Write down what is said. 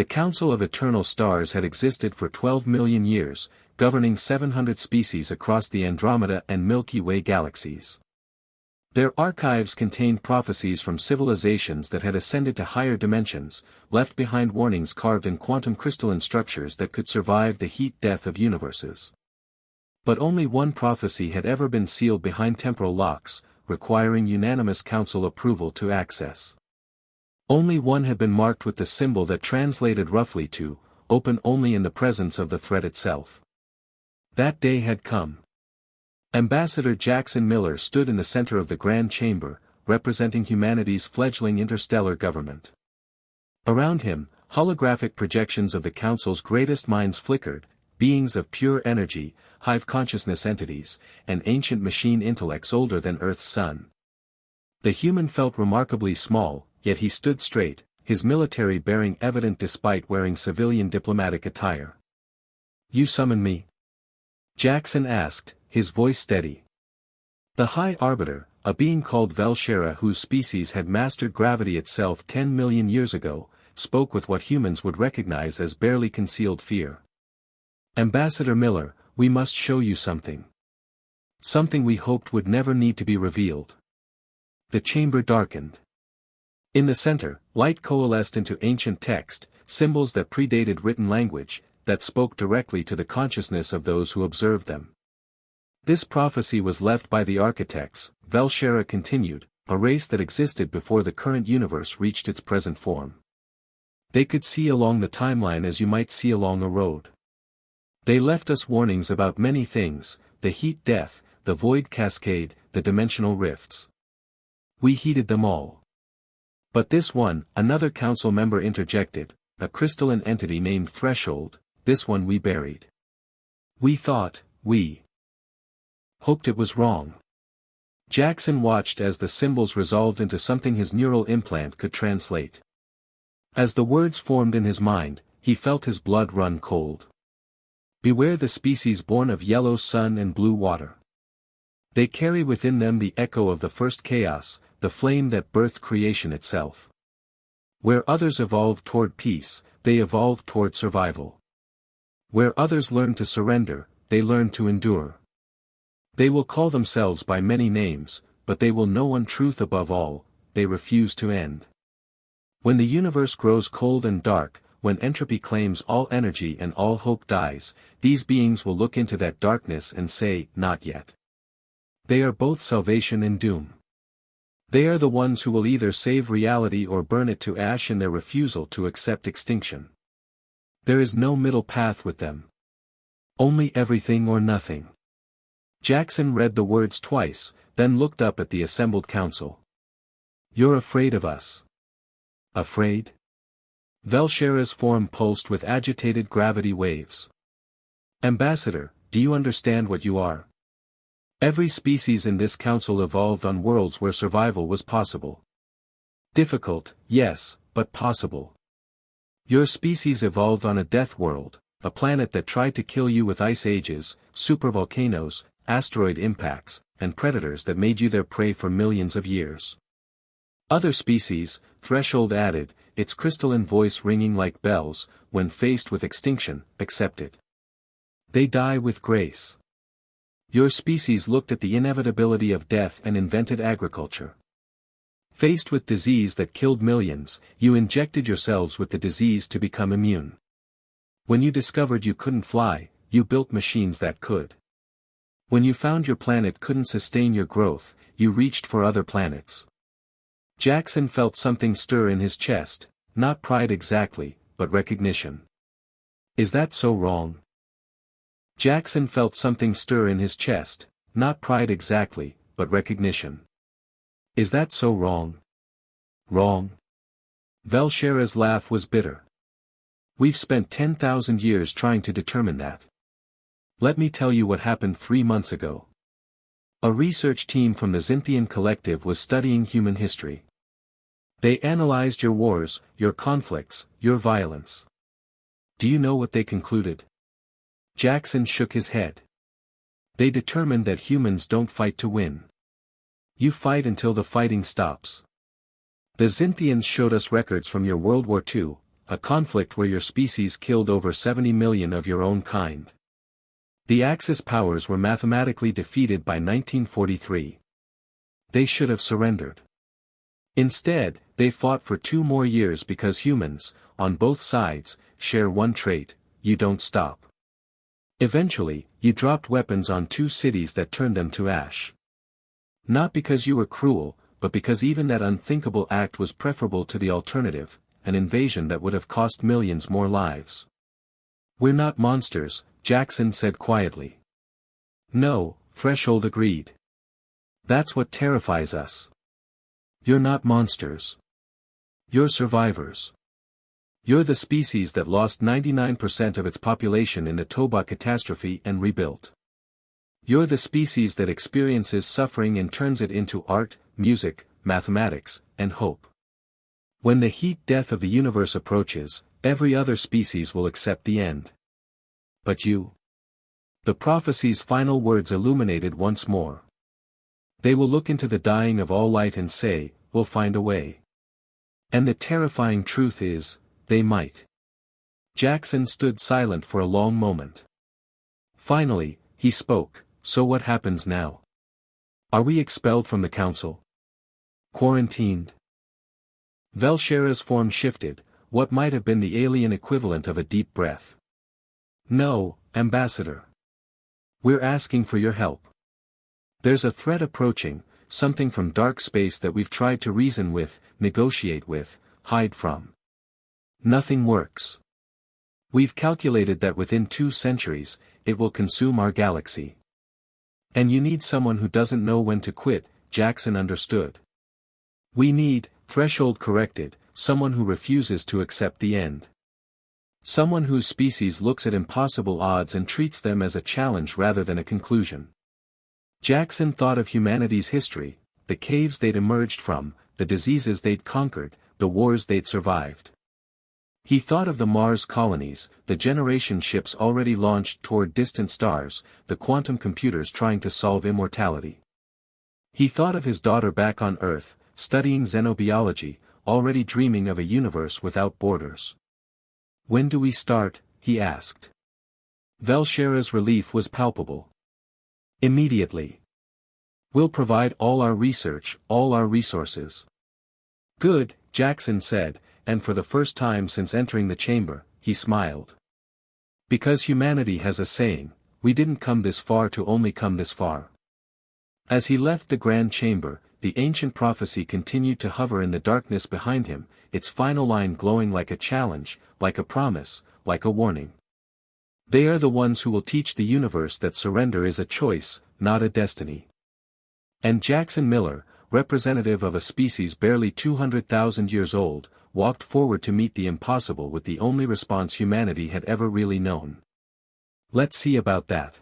The Council of Eternal Stars had existed for 12 million years, governing 700 species across the Andromeda and Milky Way galaxies. Their archives contained prophecies from civilizations that had ascended to higher dimensions, left behind warnings carved in quantum crystalline structures that could survive the heat death of universes. But only one prophecy had ever been sealed behind temporal locks, requiring unanimous council approval to access. Only one had been marked with the symbol that translated roughly to, open only in the presence of the threat itself. That day had come. Ambassador Jackson Miller stood in the center of the Grand Chamber, representing humanity's fledgling interstellar government. Around him, holographic projections of the Council's greatest minds flickered, beings of pure energy, hive consciousness entities, and ancient machine intellects older than Earth's sun. The human felt remarkably small, yet he stood straight, his military bearing evident despite wearing civilian diplomatic attire. "You summon me?" Jackson asked, his voice steady. The High Arbiter, a being called Velshera whose species had mastered gravity itself 10 million years ago, spoke with what humans would recognize as barely concealed fear. "Ambassador Miller, we must show you something. Something we hoped would never need to be revealed." The chamber darkened. In the center, light coalesced into ancient text, symbols that predated written language, that spoke directly to the consciousness of those who observed them. This prophecy was left by the architects, Velshera continued, a race that existed before the current universe reached its present form. They could see along the timeline as you might see along a road. They left us warnings about many things, the heat death, the void cascade, the dimensional rifts. We heeded them all. But this one, another council member interjected, a crystalline entity named Threshold, this one we buried. We hoped it was wrong. Jackson watched as the symbols resolved into something his neural implant could translate. As the words formed in his mind, he felt his blood run cold. Beware the species born of yellow sun and blue water. They carry within them the echo of the first chaos, the flame that birthed creation itself. Where others evolved toward peace, they evolved toward survival. Where others learned to surrender, they learned to endure. They will call themselves by many names, but they will know one truth above all, they refuse to end. When the universe grows cold and dark, when entropy claims all energy and all hope dies, these beings will look into that darkness and say, not yet. They are both salvation and doom. They are the ones who will either save reality or burn it to ash in their refusal to accept extinction. There is no middle path with them. Only everything or nothing. Jackson read the words twice, then looked up at the assembled council. "You're afraid of us." "Afraid?" Velshera's form pulsed with agitated gravity waves. "Ambassador, do you understand what you are? Every species in this council evolved on worlds where survival was possible. Difficult, yes, but possible. Your species evolved on a death world, a planet that tried to kill you with ice ages, supervolcanoes, asteroid impacts, and predators that made you their prey for millions of years. Other species," Threshold added, its crystalline voice ringing like bells, "when faced with extinction, accept it. They die with grace. Your species looked at the inevitability of death and invented agriculture. Faced with disease that killed millions, you injected yourselves with the disease to become immune. When you discovered you couldn't fly, you built machines that could. When you found your planet couldn't sustain your growth, you reached for other planets." Jackson felt something stir in his chest, not pride exactly, but recognition. "Is that so wrong?" Jackson felt something stir in his chest, not pride exactly, but recognition. "Is that so wrong?" "Wrong?" Velshera's laugh was bitter. "We've spent 10,000 years trying to determine that. Let me tell you what happened 3 months ago. A research team from the Xinthian Collective was studying human history. They analyzed your wars, your conflicts, your violence. Do you know what they concluded?" Jackson shook his head. "They determined that humans don't fight to win. You fight until the fighting stops. The Xinthians showed us records from your World War II, a conflict where your species killed over 70 million of your own kind. The Axis powers were mathematically defeated by 1943. They should have surrendered. Instead, they fought for 2 more years because humans, on both sides, share one trait: you don't stop. Eventually, you dropped weapons on 2 cities that turned them to ash. Not because you were cruel, but because even that unthinkable act was preferable to the alternative, an invasion that would have cost millions more lives. "We're not monsters," Jackson said quietly. "No," Threshold agreed. "That's what terrifies us. You're not monsters. You're survivors. You're the species that lost 99% of its population in the Toba catastrophe and rebuilt. You're the species that experiences suffering and turns it into art, music, mathematics, and hope. When the heat death of the universe approaches, every other species will accept the end. But you?" The prophecy's final words illuminated once more. "They will look into the dying of all light and say, 'We'll find a way.' And the terrifying truth is, they might." Jackson stood silent for a long moment. Finally, he spoke, "So what happens now? Are we expelled from the council? Quarantined?" Velshera's form shifted, what might have been the alien equivalent of a deep breath. "No, Ambassador. We're asking for your help. There's a threat approaching, something from dark space that we've tried to reason with, negotiate with, hide from. Nothing works. We've calculated that within 2 centuries, it will consume our galaxy. And you need someone who doesn't know when to quit," Jackson understood. "We need," Threshold corrected, "someone who refuses to accept the end. Someone whose species looks at impossible odds and treats them as a challenge rather than a conclusion." Jackson thought of humanity's history, the caves they'd emerged from, the diseases they'd conquered, the wars they'd survived. He thought of the Mars colonies, the generation ships already launched toward distant stars, the quantum computers trying to solve immortality. He thought of his daughter back on Earth, studying xenobiology, already dreaming of a universe without borders. "When do we start?" he asked. Velshera's relief was palpable. "Immediately. We'll provide all our research, all our resources." "Good," Jackson said, and for the first time since entering the chamber, he smiled. "Because humanity has a saying, we didn't come this far to only come this far." As he left the grand chamber, the ancient prophecy continued to hover in the darkness behind him, its final line glowing like a challenge, like a promise, like a warning. "They are the ones who will teach the universe that surrender is a choice, not a destiny." And Jackson Miller, representative of a species barely 200,000 years old, walked forward to meet the impossible with the only response humanity had ever really known. Let's see about that.